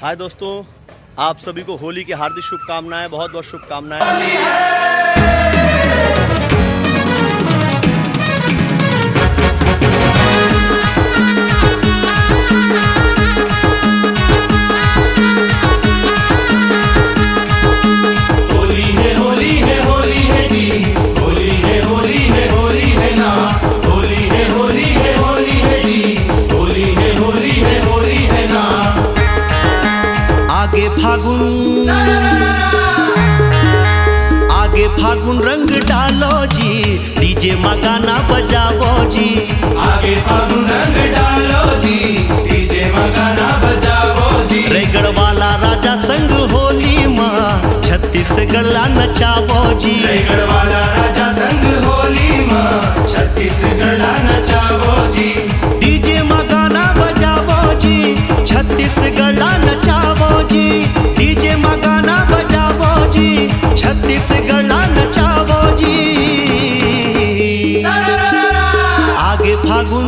हाय दोस्तों, आप सभी को होली की हार्दिक शुभकामनाएं, बहुत बहुत शुभकामनाएं। आगे फागुन रंग डालो जी, डीजे में गाना बजावो जी। आगे फागुन रंग डालो जी, डीजे में गाना बजावो जी। रेगड़ वाला राजा संग होली माँ छत्तीसगढ़ नचावो जी। रेगड़ वाला राजा संग होली माँ छत्तीसगढ़ नचावो जी। डीजे में गाना बजावो जी, छत्तीसगढ़ नचावो जी। डीजे में गाना बजावो जी, छत्तीसगढ़ नचावो जी। आगे फागुन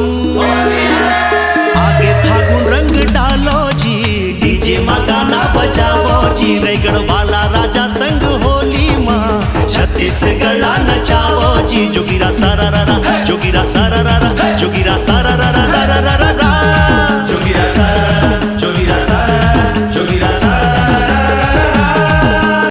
रंग डालो जी, डीजे में गाना बजावो जी। रेगड़ वाला राजा संग होली माँ छत्तीसगढ़ नचावो जी। जोगिरा सारा रा, जोगिरा सारा रा, जोगिरा सारा